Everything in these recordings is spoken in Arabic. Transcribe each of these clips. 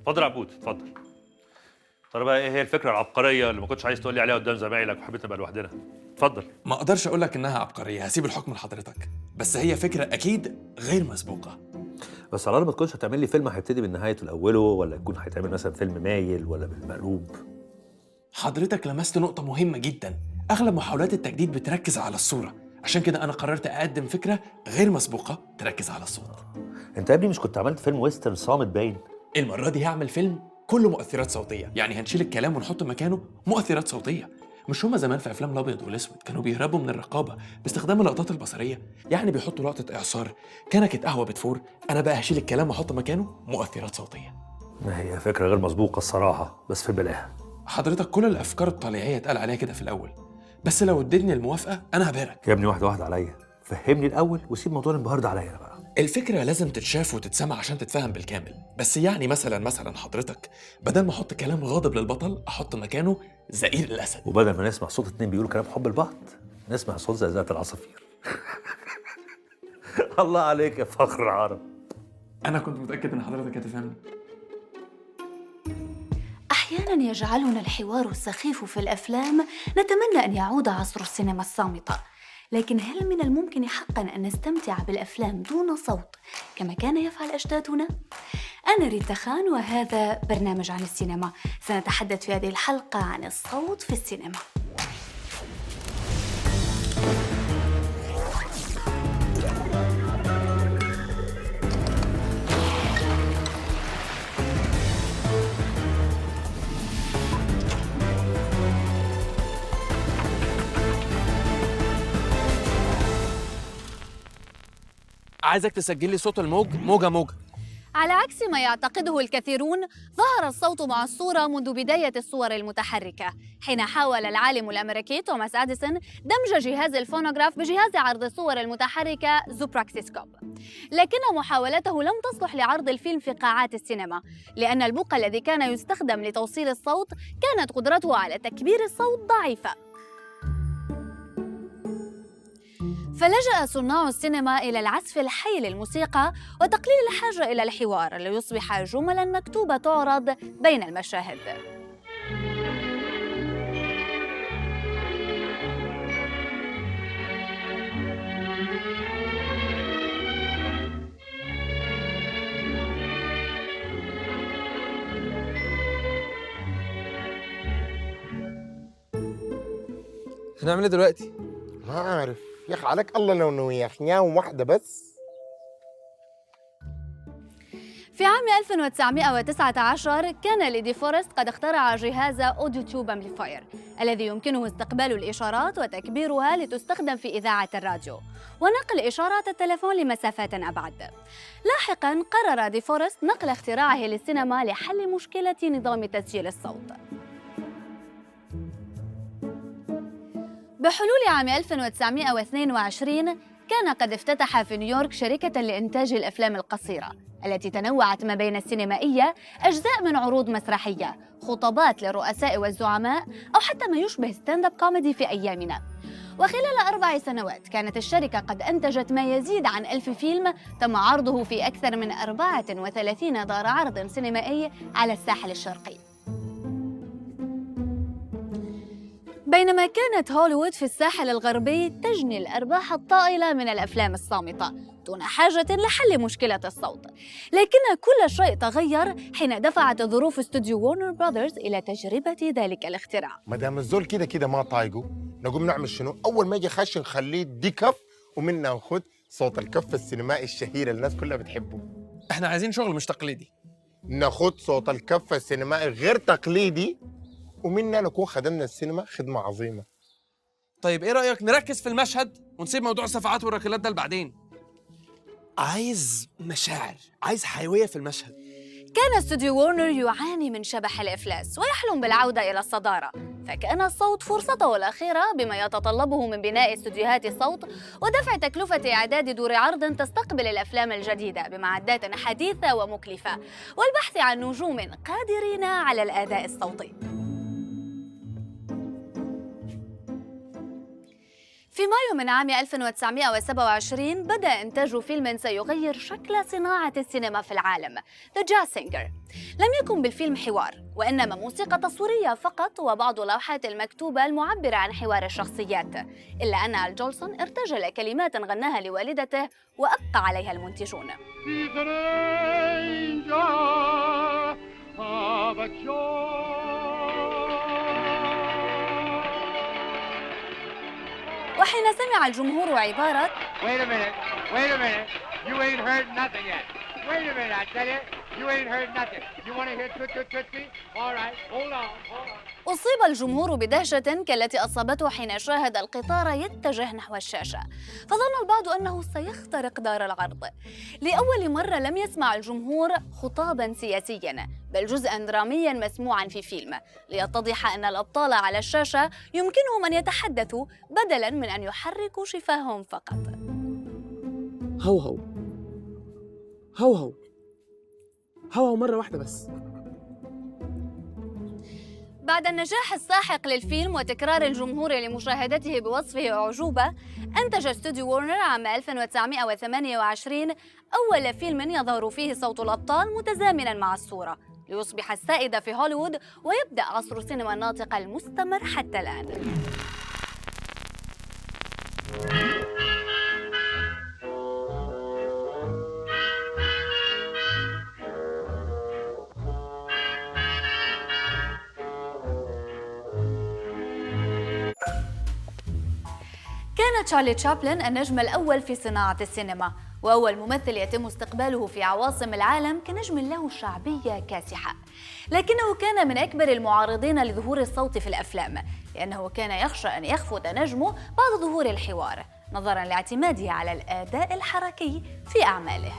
اتفضل يا عبود، اتفضل. ترى بقى ايه هي الفكره العبقريه اللي ما كنتش عايز تقول لي عليها قدام زمايلك وحبيت نبقى لوحدنا؟ اتفضل. ما اقدرش اقول لك انها عبقريه، هسيب الحكم لحضرتك، بس هي فكره اكيد غير مسبوقه. بس على ما تكونش هتعمل لي فيلم هيبتدي من نهايته لاوله، ولا يكون هيتعمل مثلا فيلم مايل ولا بالمقلوب؟ حضرتك لمست نقطه مهمه جدا. اغلب محاولات التجديد بتركز على الصوره، عشان كده انا قررت اقدم فكره غير مسبوقه تركز على الصوت. انت يا ابني مش كنت عملت فيلم ويسترن صامت باين؟ المره دي هعمل فيلم كله مؤثرات صوتيه، يعني هنشيل الكلام ونحط مكانه مؤثرات صوتيه. مش هما زمان في افلام الابيض والاسود كانوا بيهربوا من الرقابه باستخدام اللقطات البصريه، يعني بيحطوا لقطه اعصار، كنكه قهوه بتفور. انا بقى هشيل الكلام واحط مكانه مؤثرات صوتيه. ما هي فكره غير مسبوقه الصراحه، بس في بلاها. حضرتك كل الافكار الطليعيه اتقال عليها كده في الاول، بس لو اديتني الموافقه انا هبهرك. يا ابني واحده واحده عليا، فهمني الاول وسيب موضوع الانبهار ده عليا انا بقى. الفكره لازم تتشاف وتتسمع عشان تتفهم بالكامل، بس يعني مثلا حضرتك بدل ما احط كلام غاضب للبطل احط مكانه زئير الاسد. وبدل ما نسمع صوت اتنين بيقولوا كلام حب لبعض، نسمع صوت زقزقة العصافير. الله عليك يا فخر العرب. انا كنت متاكد ان حضرتك هتفهمني. أحياناً يجعلنا الحوار السخيف في الأفلام نتمنى أن يعود عصر السينما الصامتة، لكن هل من الممكن حقاً أن نستمتع بالأفلام دون صوت كما كان يفعل أجدادنا؟ أنا ريتا خان وهذا برنامج عن السينما. سنتحدث في هذه الحلقة عن الصوت في السينما. عايزك تسجل لي صوت الموج موجه موجه. على عكس ما يعتقده الكثيرون، ظهر الصوت مع الصورة منذ بداية الصور المتحركة، حين حاول العالم الأمريكي توماس أديسون دمج جهاز الفونوغراف بجهاز عرض الصور المتحركة زوبراكسيسكوب. لكن محاولته لم تصلح لعرض الفيلم في قاعات السينما، لأن البوق الذي كان يستخدم لتوصيل الصوت كانت قدرته على تكبير الصوت ضعيفة. فلجأ صناع السينما إلى العزف الحي للموسيقى وتقليل الحاجة إلى الحوار ليصبح جملاً مكتوبة تعرض بين المشاهد. هنعمل ايه دلوقتي؟ ما عارف يا اخي، عليك الله لو نوياخ يوم واحدة بس. في عام 1919 كان ليدي فورست قد اخترع جهاز أوديو تيوب أمبليفاير الذي يمكنه استقبال الإشارات وتكبيرها لتستخدم في إذاعة الراديو ونقل إشارات التلفون لمسافات أبعد. لاحقاً قرر دي فورست نقل اختراعه للسينما لحل مشكلة نظام تسجيل الصوت. بحلول عام 1922 كان قد افتتح في نيويورك شركة لإنتاج الأفلام القصيرة التي تنوعت ما بين السينمائية، أجزاء من عروض مسرحية، خطابات للرؤساء والزعماء، أو حتى ما يشبه ستاند اب كوميدي في أيامنا. وخلال 4 سنوات كانت الشركة قد أنتجت ما يزيد عن 1000 فيلم تم عرضه في أكثر من 34 دار عرض سينمائي على الساحل الشرقي. بينما كانت هوليوود في الساحل الغربي تجني الأرباح الطائلة من الأفلام الصامتة دون حاجة لحل مشكلة الصوت، لكن كل شيء تغير حين دفعت ظروف استوديو وورنر براذرز إلى تجربة ذلك الاختراع. ما دام الزول كده ما طايقه، نقوم نعمل شنو؟ أول ما يجي خش نخليه دي كف، ومنا ناخد صوت الكف السينمائي الشهير اللي الناس كلها بتحبه. احنا عايزين شغل مش تقليدي. ناخد صوت الكف السينمائي غير تقليدي، ومنا نكون خدمنا السينما خدمة عظيمة. طيب ايه رأيك نركز في المشهد ونسيب موضوع الصفعات والركلات ده لبعدين؟ عايز مشاعر، عايز حيوية في المشهد. كان استوديو وورنر يعاني من شبح الإفلاس ويحلم بالعودة إلى الصدارة، فكان الصوت فرصته الأخيرة بما يتطلبه من بناء استوديوهات الصوت ودفع تكلفة إعداد دور عرض تستقبل الأفلام الجديدة بمعدات حديثة ومكلفة، والبحث عن نجوم قادرين على الأداء الصوتي. في في مايو من عام 1927 بدأ إنتاج فيلم سيغير شكل صناعة السينما في العالم، The Jazz Singer. لم يكن بالفيلم حوار، وإنما موسيقى تصويرية فقط وبعض اللوحات المكتوبة المعبرة عن حوار الشخصيات، إلا أن آل جولسون ارتجل كلمات غناها لوالدته وأبقى عليها المنتجون. وحين سمع الجمهور عبارة Wait a minute, you ain't heard nothing yet. Wait a minute, I tell you, you ain't heard nothing. You want to hear toot-toot-tootsie? All right, hold on. أصيب الجمهور بدهشة كالتي أصابته حين شاهد القطار يتجه نحو الشاشة، فظن البعض أنه سيخترق دار العرض. لأول مرة لم يسمع الجمهور خطاباً سياسياً، بل جزءاً درامياً مسموعاً في فيلم، ليتضح أن الأبطال على الشاشة يمكنهم أن يتحدثوا بدلاً من أن يحركوا شفاههم فقط. هو هو هو هو هو هو مرة واحدة بس. بعد النجاح الساحق للفيلم وتكرار الجمهور لمشاهدته بوصفه أعجوبة، أنتج استوديو وورنر عام 1928 أول فيلم يظهر فيه صوت الأبطال متزامناً مع الصورة، ليصبح السائد في هوليوود ويبدأ عصر السينما الناطقة المستمر حتى الآن. كان تشارلي تشابلن النجم الأول في صناعة السينما، وأول ممثل يتم استقباله في عواصم العالم كنجم له شعبية كاسحة، لكنه كان من أكبر المعارضين لظهور الصوت في الأفلام، لأنه كان يخشى أن يخفت نجمه بعد ظهور الحوار، نظراً لاعتماده على الأداء الحركي في أعماله.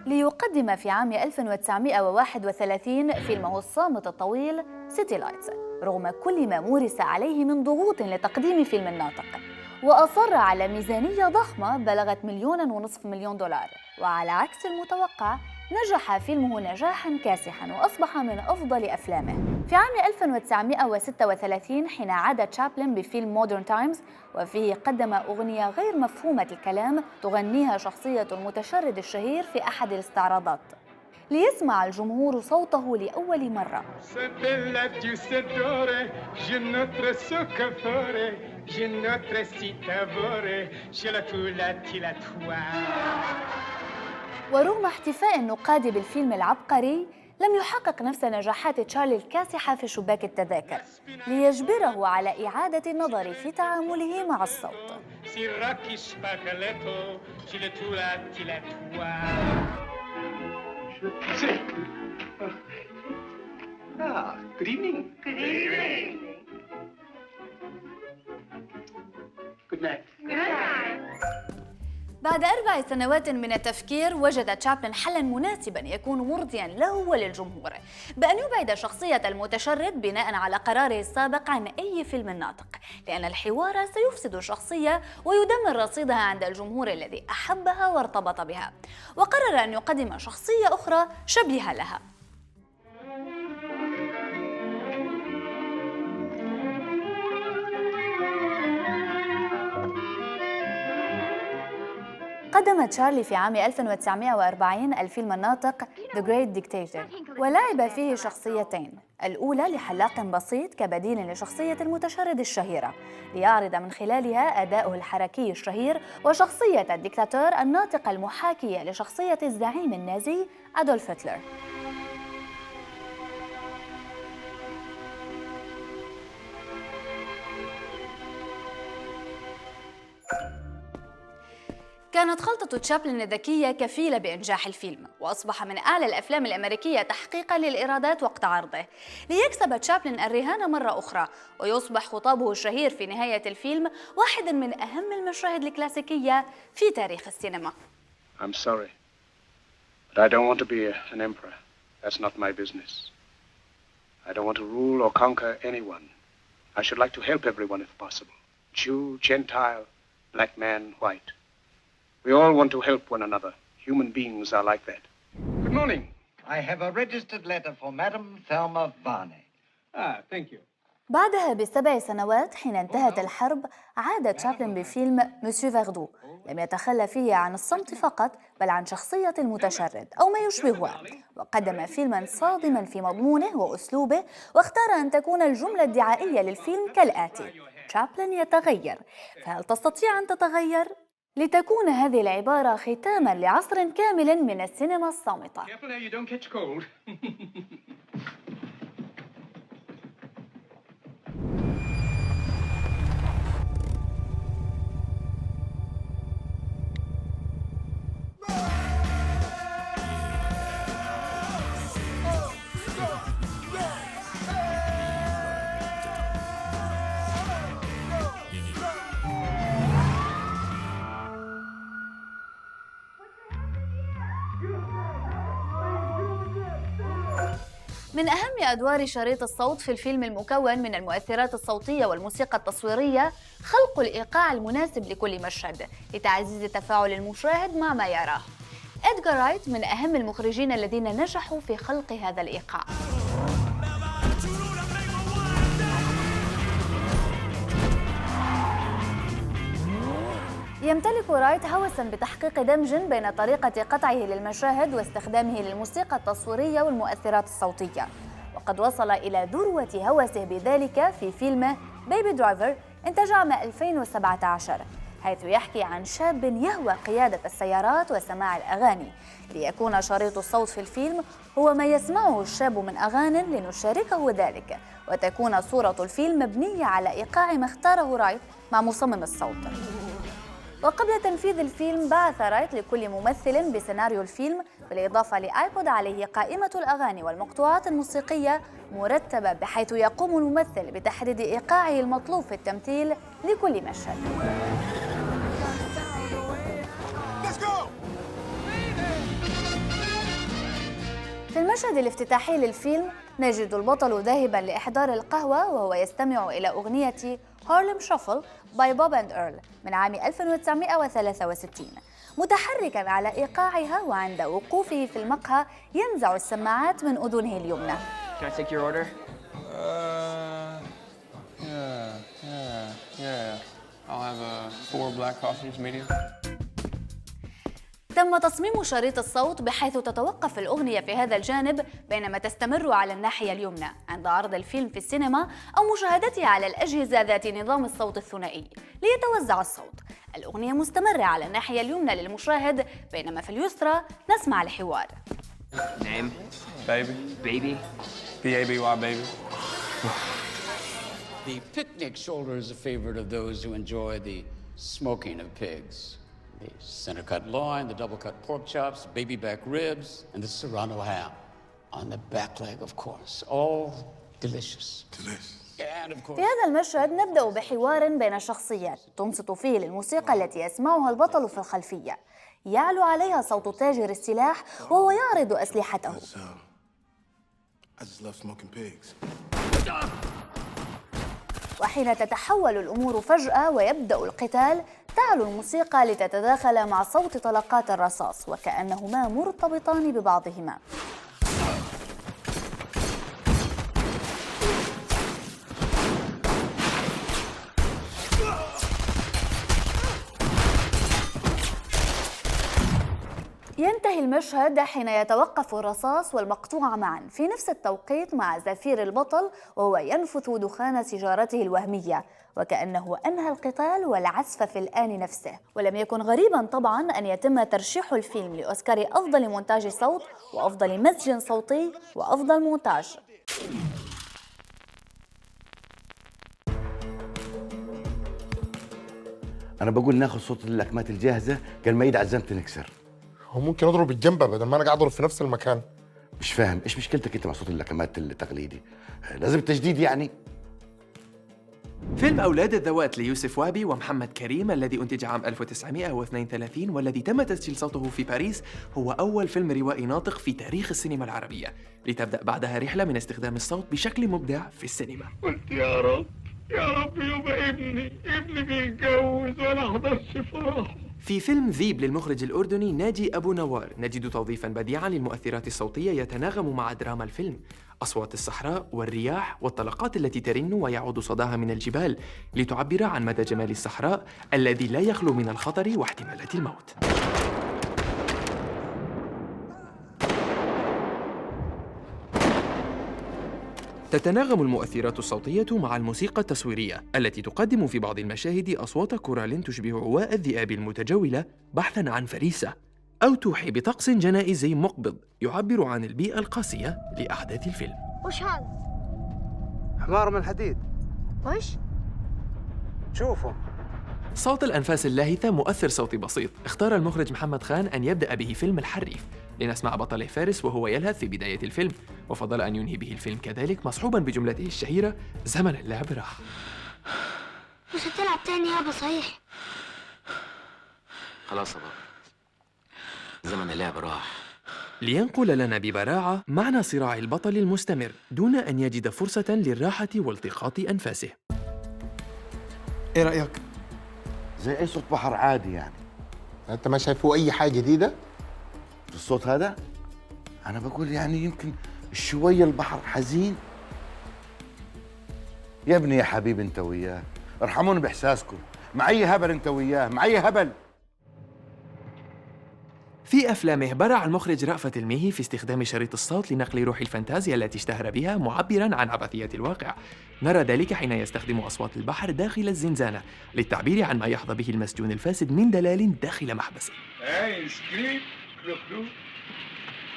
ليقدم في عام 1931 فيلمه الصامت الطويل سيتي لايتس، رغم كل ما مورس عليه من ضغوط لتقديم فيلم ناطق، وأصر على ميزانية ضخمة بلغت $1.5 مليون، وعلى عكس المتوقع نجح فيلمه نجاحاً كاسحاً وأصبح من أفضل أفلامه. في عام 1936 حين عاد تشابلن بفيلم مودرن تايمز، وفيه قدم أغنية غير مفهومة الكلام تغنيها شخصية المتشرد الشهير في أحد الاستعراضات، ليسمع الجمهور صوته لأول مرة. ورغم احتفاء النقاد بالفيلم العبقري، لم يحقق نفس نجاحات تشارلي الكاسحة في شباك التذاكر، ليجبره على إعادة النظر في تعامله مع الصوت. Good evening. Good evening. Good night. Good night. بعد 4 سنوات من التفكير، وجد تشابلن حلاً مناسباً يكون مرضياً له وللجمهور، بأن يبعد شخصية المتشرد بناء على قراره السابق عن أي فيلم ناطق، لأن الحوار سيفسد الشخصية ويدمر رصيدها عند الجمهور الذي أحبها وارتبط بها، وقرر أن يقدم شخصية أخرى شبيهة لها. قدم تشارلي في عام 1940 الفيلم الناطق The Great Dictator، ولعب فيه شخصيتين، الأولى لحلاق بسيط كبديل لشخصية المتشرد الشهيرة، ليعرض من خلالها أداؤه الحركي الشهير، وشخصية الدكتاتور الناطق المحاكية لشخصية الزعيم النازي أدولف هتلر. كانت خلطة تشابلن الذكية كفيلة بإنجاح الفيلم، وأصبح من أعلى الأفلام الأمريكية تحقيقاً للإيرادات وقت عرضه، ليكسب تشابلن الرهان مرة أخرى، ويصبح خطابه الشهير في نهاية الفيلم واحداً من أهم المشاهد الكلاسيكية في تاريخ السينما. I'm sorry, but I don't want to be an emperor. That's not my business. I don't want to rule or conquer anyone. I should like to help everyone if possible. Jew, Gentile, black man, white. We all want to help one another. Human beings are like that. Good morning. I have a registered letter for Madame Thelma Varney. Thank you. بعدها ب7 سنوات حين انتهت الحرب عاد تشابلن بفيلم مسيو فاردو. لم يتخلى فيه عن الصمت فقط بل عن شخصية المتشرد أو ما يشبهها، وقدم فيلما صادما في مضمونه وأسلوبه، واختار أن تكون الجملة الدعائية للفيلم كالآتي: تشابلن يتغير، فهل تستطيع أن تتغير؟ لتكون هذه العبارة ختاما لعصر كامل من السينما الصامتة. من أهم أدوار شريط الصوت في الفيلم المكون من المؤثرات الصوتية والموسيقى التصويرية خلق الإيقاع المناسب لكل مشهد لتعزيز تفاعل المشاهد مع ما يراه. إدغار رايت من أهم المخرجين الذين نجحوا في خلق هذا الإيقاع. يمتلك رايت هوساً بتحقيق دمج بين طريقة قطعه للمشاهد واستخدامه للموسيقى التصويرية والمؤثرات الصوتية، وقد وصل إلى ذروة هوسه بذلك في فيلم بيبي درايفر إنتاج عام 2017، حيث يحكي عن شاب يهوى قيادة السيارات وسماع الأغاني، ليكون شريط الصوت في الفيلم هو ما يسمعه الشاب من أغانٍ لنشاركه ذلك، وتكون صورة الفيلم مبنية على إيقاع ما اختاره رايت مع مصمم الصوت. وقبل تنفيذ الفيلم بعث رايت لكل ممثل بسيناريو الفيلم بالإضافة لآيبود عليه قائمة الأغاني والمقطوعات الموسيقية مرتبة، بحيث يقوم الممثل بتحديد إيقاعه المطلوب في التمثيل لكل مشهد. في المشهد الافتتاحي للفيلم نجد البطل ذاهباً لإحضار القهوة وهو يستمع إلى أغنية هارلم شافل باي بوب أند إيرل من عام 1963 متحركاً على إيقاعها، وعند وقوفه في المقهى ينزع السماعات من أذنه اليمنى. Can I take your order? Yeah. I'll have 4 black coffees, medium. تم تصميم شريط الصوت بحيث تتوقف الأغنية في هذا الجانب بينما تستمر على الناحية اليمنى عند عرض الفيلم في السينما أو مشاهدته على الأجهزة ذات نظام الصوت الثنائي ليتوزع الصوت. الأغنية مستمرة على الناحية اليمنى للمشاهد، بينما في اليسرى نسمع الحوار. Name? Baby. Baby? B-A-B-Y, baby. The picnic shoulder is a favorite of those who enjoy the smoking of pigs. The center cut loin, the double cut pork chops, baby back ribs, and the serrano ham. On the back leg, of course. All delicious. Delicious. And of course... في هذا المشهد نبدأ بحوار بين الشخصيات تنصت فيه للموسيقى التي يسمعها البطل في الخلفية. يعلو عليها صوت تاجر السلاح وهو يعرض أسلحته. I just love smoking pigs. وحين تتحول الأمور فجأة ويبدأ القتال تعلو الموسيقى لتتداخل مع صوت طلقات الرصاص وكأنهما مرتبطان ببعضهما. ينتهي المشهد حين يتوقف الرصاص والمقطوع معا في نفس التوقيت مع زفير البطل وهو ينفث دخان سيجارته الوهمية، وكأنه أنهى القتال والعزف في الآن نفسه. ولم يكن غريبا طبعا أن يتم ترشيح الفيلم لأوسكار أفضل مونتاج صوت وأفضل مزج صوتي وأفضل مونتاج. أنا بقول ناخذ صوت اللكمات الجاهزة قال ما يدعى الزم تنكسر. هو ممكن اضرب الجنبه بدل ما انا قاعد اضرب في نفس المكان. مش فاهم ايش مشكلتك انت مع صوت اللكمات التقليدي؟ لازم تجديد يعني. فيلم أولاد الذوات ليوسف وهبي ومحمد كريم الذي أنتج عام 1932 والذي تم تسجيل صوته في باريس هو أول فيلم روائي ناطق في تاريخ السينما العربية، لتبدأ بعدها رحلة من استخدام الصوت بشكل مبدع في السينما. قلت يا رب يا رب يبقى ابني بيتجوز أنا حضرت فرح. في فيلم ذيب للمخرج الأردني ناجي أبو نوار نجد توظيفاً بديعاً للمؤثرات الصوتية يتناغم مع دراما الفيلم. أصوات الصحراء والرياح والطلقات التي ترن ويعود صداها من الجبال لتعبر عن مدى جمال الصحراء الذي لا يخلو من الخطر واحتمالات الموت. تتناغم المؤثرات الصوتية مع الموسيقى التصويرية التي تقدم في بعض المشاهد أصوات كورال تشبه عواء الذئاب المتجولة بحثاً عن فريسة، أو توحي بطقس جنائزي مقبض يعبر عن البيئة القاسية لأحداث الفيلم. وش هذا؟ حمار من حديد. وش؟ شوفوا. صوت الأنفاس اللاهثة مؤثر صوتي بسيط اختار المخرج محمد خان أن يبدأ به فيلم الحريف لنسمع بطله فارس وهو يلهث في بداية الفيلم، وفضل أن ينهي به الفيلم كذلك مصحوباً بجملته الشهيرة زمن اللعب راح. مش هتلعب تاني يابا صحيح؟ خلاص يا بابا، زمن اللعب راح. لينقل لنا ببراعة معنى صراع البطل المستمر دون أن يجد فرصة للراحة والتقاط أنفاسه. ايه رأيك؟ زي اي صوت بحر عادي يعني. انت ما شايفه اي حاجه جديده في الصوت هذا؟ انا بقول يعني يمكن شويه البحر حزين. يا ابني يا حبيبي انت وياه، ارحموني باحساسكم. مع اي هبل انت وياه، مع اي هبل. في أفلامه برع المخرج رأفت الميهي في استخدام شريط الصوت لنقل روح الفانتازيا التي اشتهر بها معبراً عن عبثية الواقع. نرى ذلك حين يستخدم أصوات البحر داخل الزنزانة للتعبير عن ما يحظى به المسجون الفاسد من دلال داخل محبسه. آيس كريم كلو كلو.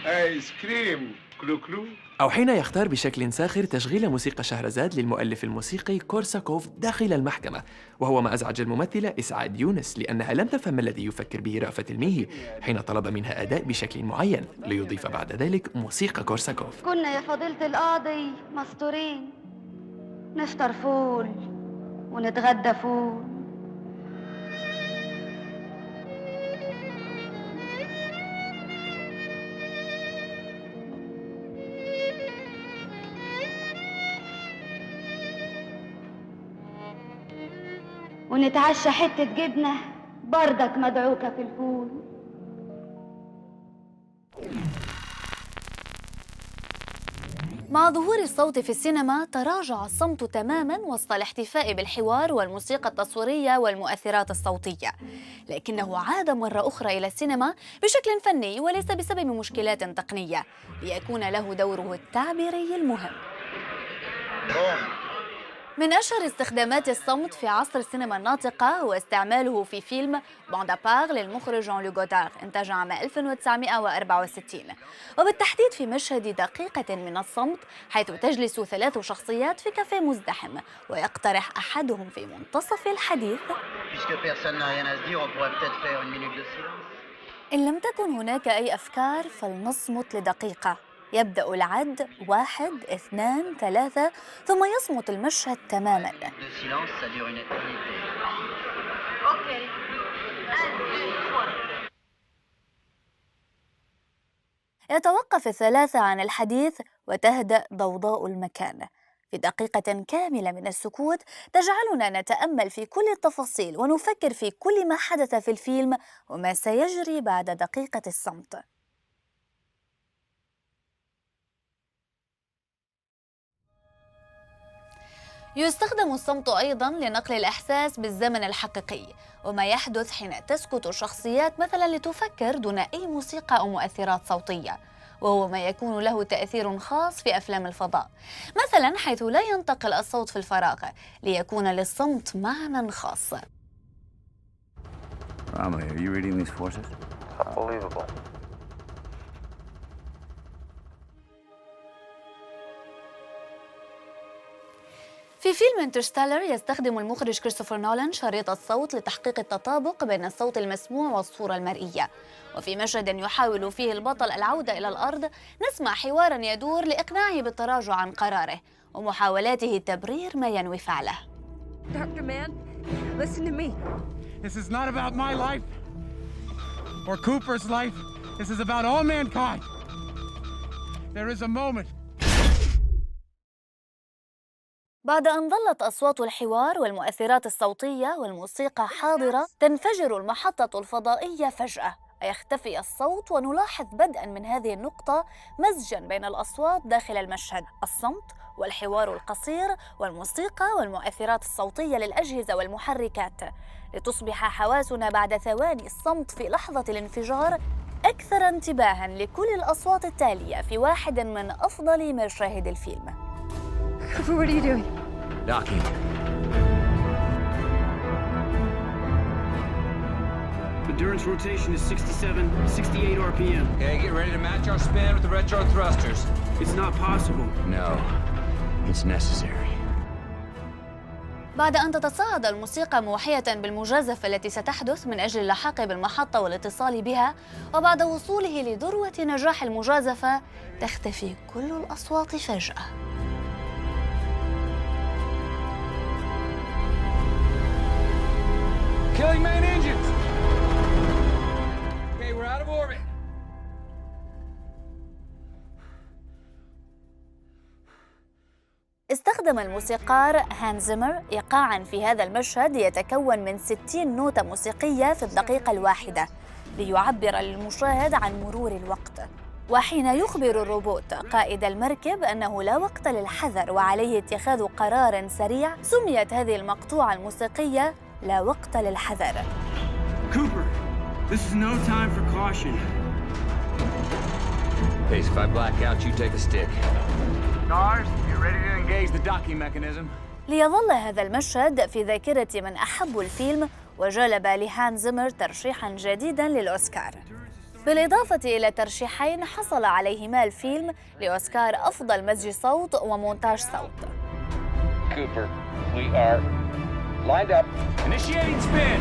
آيس كريم كلو كلو. أو حين يختار بشكل ساخر تشغيل موسيقى شهرزاد للمؤلف الموسيقي كورساكوف داخل المحكمة، وهو ما أزعج الممثلة إسعاد يونس لأنها لم تفهم ما الذي يفكر به رأفت الميهي حين طلب منها أداء بشكل معين، ليضيف بعد ذلك موسيقى كورساكوف. كنا يا فضيلة القاضي مستورين، نفطر فول ونتغدى فول. ونتعشى حتة جبنة بردك مدعوكة في الفول. مع ظهور الصوت في السينما تراجع الصمت تماماً وسط الاحتفاء بالحوار والموسيقى التصويرية والمؤثرات الصوتية، لكنه عاد مرة أخرى إلى السينما بشكل فني وليس بسبب مشكلات تقنية، ليكون له دوره التعبيري المهم. من أشهر استخدامات الصمت في عصر السينما الناطقة هو استعماله في فيلم بوندابار للمخرج جان لو غودار إنتاج عام 1964، وبالتحديد في مشهد دقيقة من الصمت حيث تجلس 3 شخصيات في كافيه مزدحم ويقترح أحدهم في منتصف الحديث: إن لم تكن هناك أي أفكار فلنصمت لدقيقة. يبدأ العد 1 2 3 ثم يصمت المشهد تماماً. يتوقف ال3 عن الحديث وتهدأ ضوضاء المكان. في دقيقة كاملة من السكوت تجعلنا نتأمل في كل التفاصيل ونفكر في كل ما حدث في الفيلم وما سيجري بعد دقيقة الصمت. يستخدم الصمت أيضاً لنقل الإحساس بالزمن الحقيقي وما يحدث حين تسكت الشخصيات مثلاً لتفكر دون أي موسيقى أو مؤثرات صوتية، وهو ما يكون له تأثير خاص في أفلام الفضاء، مثلاً حيث لا ينتقل الصوت في الفراغ ليكون للصمت معنى خاص. Rama, are you reading these forces? Unbelievable. في فيلم انترستيلر يستخدم المخرج كريستوفر نولان شريط الصوت لتحقيق التطابق بين الصوت المسموع والصورة المرئية، وفي مشهد يحاول فيه البطل العودة إلى الأرض نسمع حوارا يدور لإقناعه بالتراجع عن قراره ومحاولاته تبرير ما ينوي فعله. Dr. Mann, listen to me. This is not about my life or Cooper's life. This is about all mankind. There is a moment. بعد أن ظلت أصوات الحوار والمؤثرات الصوتية والموسيقى حاضرة، تنفجر المحطة الفضائية فجأة، يختفي الصوت، ونلاحظ بدءاً من هذه النقطة مزجاً بين الأصوات داخل المشهد، الصمت والحوار القصير والموسيقى والمؤثرات الصوتية للأجهزة والمحركات، لتصبح حواسنا بعد ثواني الصمت في لحظة الانفجار أكثر انتباهاً لكل الأصوات التالية في واحد من أفضل مشاهد الفيلم. Cooper, what are you doing? Docking. Endurance rotation is 67, 68 RPM. Okay, get ready to match our spin with the retro thrusters. It's not possible. No, it's necessary. بعد أن تتصاعد الموسيقى موحية بالمجازفة التي ستحدث من أجل اللحاق بالمحطة والاتصال بها، وبعد وصوله لذروة نجاح المجازفة تختفي كل الأصوات فجأة. Killing main engines. Okay, we're out of orbit. استخدم الموسيقار هانز زيمر إيقاعاً في هذا المشهد يتكون من 60 نوتة موسيقية في الدقيقة الواحدة ليعبر للمشاهد عن مرور الوقت. وحين يخبر الروبوت قائد المركب أنه لا وقت للحذر وعليه اتخاذ قرار سريع، سميت هذه المقطوعة الموسيقية لا وقت للحذر. Cooper, this is no time for caution. Case if I black out, you take a stick. Stars, you ready to engage the docking mechanism? ليظل هذا المشهد في ذاكرة من أحبوا الفيلم، وجلب لهانز زيمر ترشيحاً جديداً للأوسكار، بالإضافة إلى ترشيحين حصل عليهما الفيلم لأوسكار أفضل مزج صوت ومونتاج صوت. Cooper, we are lined up. Initiating spin.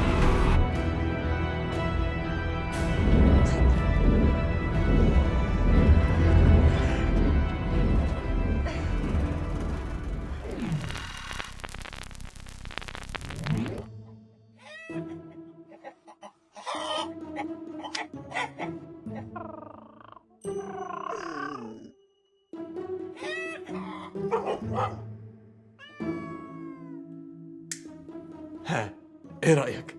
ها، إيه رأيك؟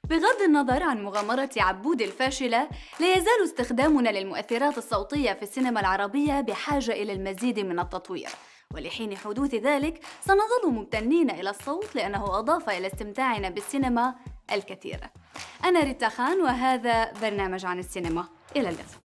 بغض النظر عن مغامرة عبود الفاشلة، لا يزال استخدامنا للمؤثرات الصوتية في السينما العربية بحاجة إلى المزيد من التطوير، ولحين حدوث ذلك سنظل ممتنين إلى الصوت لأنه أضاف إلى استمتاعنا بالسينما الكثير. أنا ريتا خان، وهذا برنامج عن السينما. إلى اللقاء.